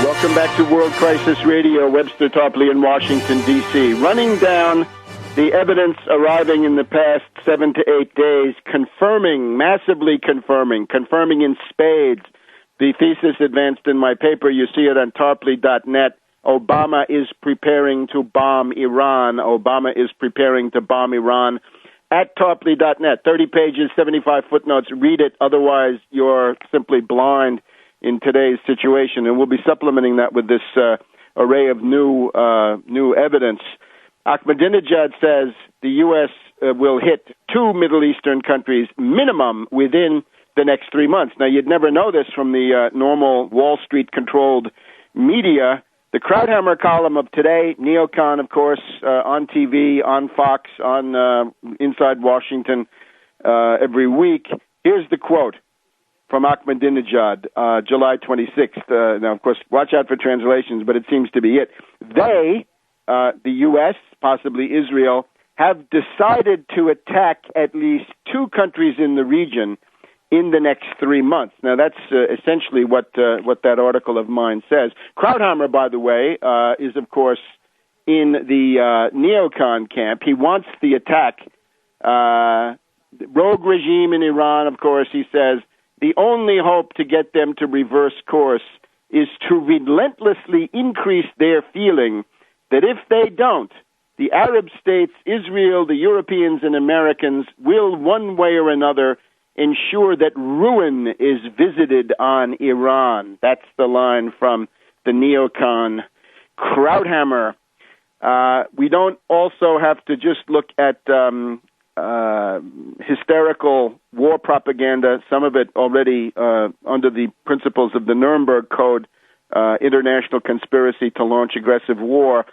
Welcome back to World Crisis Radio. Webster Tarpley in Washington, D.C. Running down the evidence arriving in the past 7 to 8 days, massively confirming in spades the thesis advanced in my paper. You see it on tarpley.net. Obama is preparing to bomb Iran. Obama is preparing to bomb Iran. At tarpley.net, 30 pages, 75 footnotes. Read it. Otherwise, you're simply blind in today's situation. And we'll be supplementing that with this array of new evidence. Ahmadinejad says the U.S. Will hit 2 Middle Eastern countries minimum within the next 3 months. Now, you'd never know this from the normal Wall Street-controlled media. The Krauthammer column of today, neocon, of course, on TV, on Fox, on Inside Washington every week. Here's the quote from Ahmadinejad, July 26th. Now, of course, watch out for translations, but it seems to be it. They, the U.S., possibly Israel, have decided to attack at least 2 countries in the region in the next 3 months. Now, that's essentially what that article of mine says. Krauthammer, by the way, is, of course, in the neocon camp. He wants the attack. Rogue regime in Iran, of course, he says, the only hope to get them to reverse course is to relentlessly increase their feeling that if they don't, the Arab states, Israel, the Europeans, and Americans will, one way or another, ensure that ruin is visited on Iran. That's the line from the neocon Krauthammer. We don't also have to just look at hysterical war propaganda, some of it already under the principles of the Nuremberg Code, international conspiracy to launch aggressive war.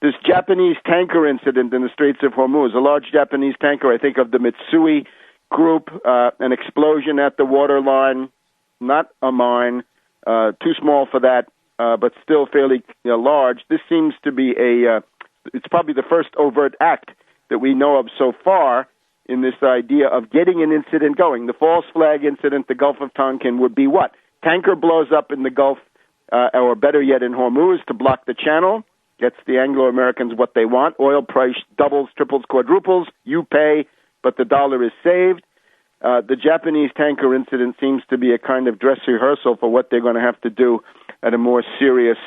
This Japanese tanker incident in the Straits of Hormuz, a large Japanese tanker, I think of the Mitsui Group, an explosion at the waterline, not a mine, too small for that, but still fairly large. This seems to be it's probably the first overt act that we know of so far in this idea of getting an incident going. The false flag incident, the Gulf of Tonkin, would be what? Tanker blows up in the Gulf, or better yet in Hormuz, to block the channel, gets the Anglo-Americans what they want. Oil price doubles, triples, quadruples. You pay, but the dollar is saved. The Japanese tanker incident seems to be a kind of dress rehearsal for what they're going to have to do at a more serious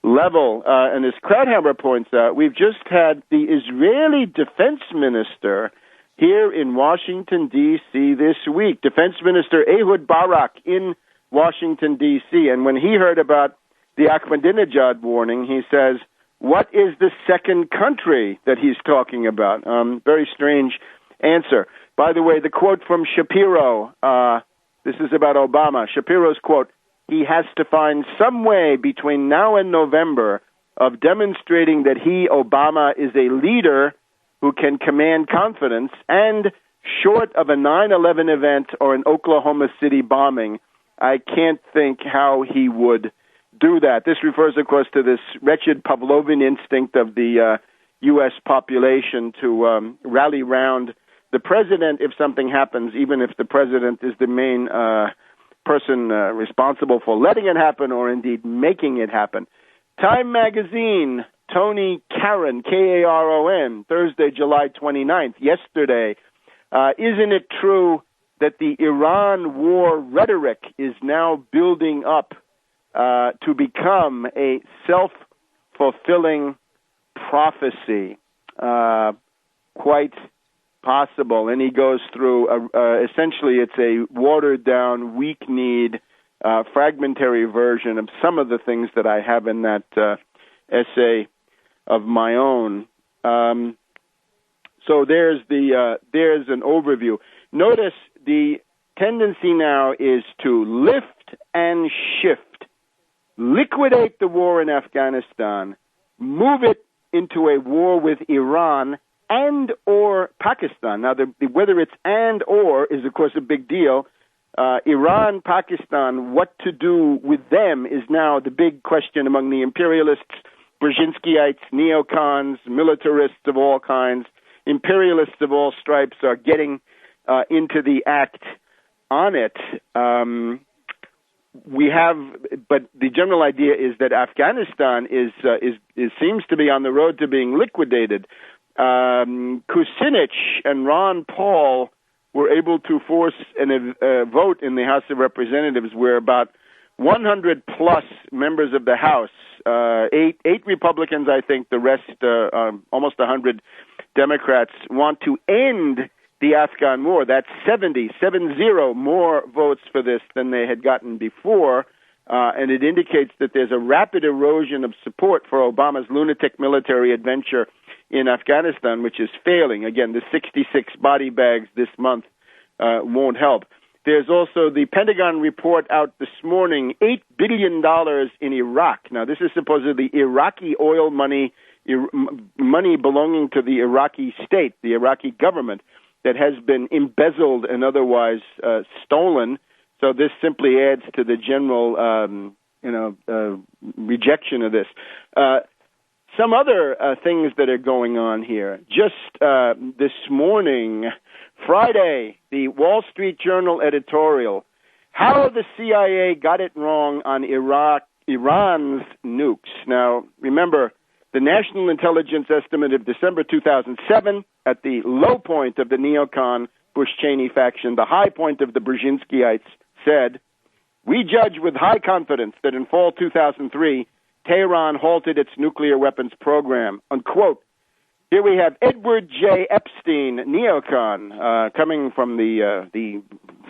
level. And as Krauthammer points out, we've just had the Israeli defense minister here in Washington, D.C. this week, Defense Minister Ehud Barak in Washington, D.C. And when he heard about the Ahmadinejad warning, he says, what is the second country that he's talking about? Very strange answer. By the way, the quote from Shapiro, this is about Obama. Shapiro's quote, he has to find some way between now and November of demonstrating that he, Obama, is a leader who can command confidence, and short of a 9/11 event or an Oklahoma City bombing, I can't think how he would do that. This refers, of course, to this wretched Pavlovian instinct of the U.S. population to rally round the president if something happens, even if the president is the main person responsible for letting it happen or indeed making it happen. Time magazine, Tony Karon, K-A-R-O-N, Thursday, July 29th, yesterday. Isn't it true that the Iran war rhetoric is now building up to become a self-fulfilling prophecy? Quite possible. And he goes through, essentially it's a watered-down, weak-kneed, fragmentary version of some of the things that I have in that essay of my own. So there's an overview. Notice the tendency now is to lift and shift, liquidate the war in Afghanistan, move it into a war with Iran and or Pakistan. Now, whether it's and or is, of course, a big deal. Iran, Pakistan, what to do with them is now the big question among the imperialists, Brzezinskyites, neocons, militarists of all kinds. Imperialists of all stripes are getting into the act on it. we have, but the general idea is that Afghanistan is seems to be on the road to being liquidated. Kucinich and Ron Paul were able to force a vote in the House of Representatives where about 100 plus members of the House, eight Republicans, I think, the rest, almost 100 Democrats, want to end the Afghan war. That's 70 more votes for this than they had gotten before, and it indicates that there's a rapid erosion of support for Obama's lunatic military adventure in Afghanistan, which is failing. Again, the 66 body bags this month won't help. There's also the Pentagon report out this morning, $8 billion in Iraq. Now, this is supposedly Iraqi oil money, money belonging to the Iraqi state, the Iraqi government, that has been embezzled and otherwise stolen. So this simply adds to the general, rejection of this. Some other things that are going on here. Just this morning, Friday, the Wall Street Journal editorial, how the CIA got it wrong on Iran's nukes. Now, remember, the National Intelligence estimate of December 2007, at the low point of the neocon Bush-Cheney faction, the high point of the Brzezinskyites, said, "We judge with high confidence that in fall 2003, Tehran halted its nuclear weapons program," unquote. Here we have Edward J. Epstein, neocon, coming from the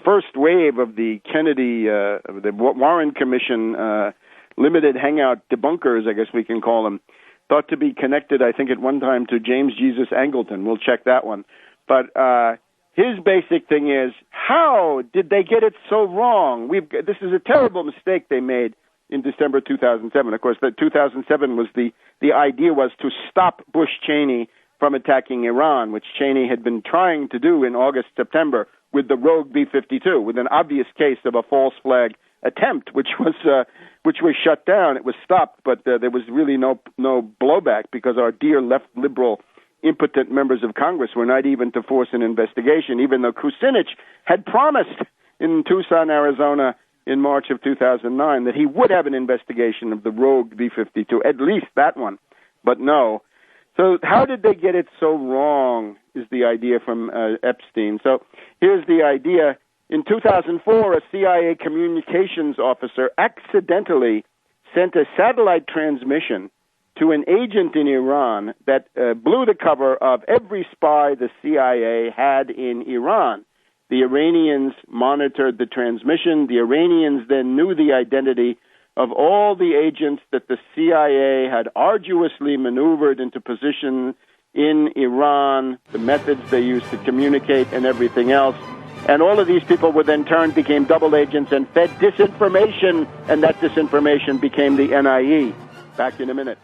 first wave of the Kennedy, the Warren Commission, limited hangout debunkers, I guess we can call them, thought to be connected, I think, at one time to James Jesus Angleton. We'll check that one. But his basic thing is, how did they get it so wrong? This is a terrible mistake they made in December 2007. Of course, the 2007 was the idea was to stop Bush-Cheney from attacking Iran, which Cheney had been trying to do in August, September with the rogue B-52, with an obvious case of a false flag attempt, which was shut down. It was stopped, but there was really no blowback because our dear left liberal impotent members of Congress were not even to force an investigation, even though Kucinich had promised in Tucson, Arizona, in March of 2009, that he would have an investigation of the rogue B-52, at least that one, but no. So how did they get it so wrong is the idea from Epstein. So here's the idea. In 2004, a CIA communications officer accidentally sent a satellite transmission to an agent in Iran that blew the cover of every spy the CIA had in Iran. The Iranians monitored the transmission. The Iranians then knew the identity of all the agents that the CIA had arduously maneuvered into position in Iran, the methods they used to communicate and everything else. And all of these people were then turned, became double agents and fed disinformation, and that disinformation became the NIE. Back in a minute.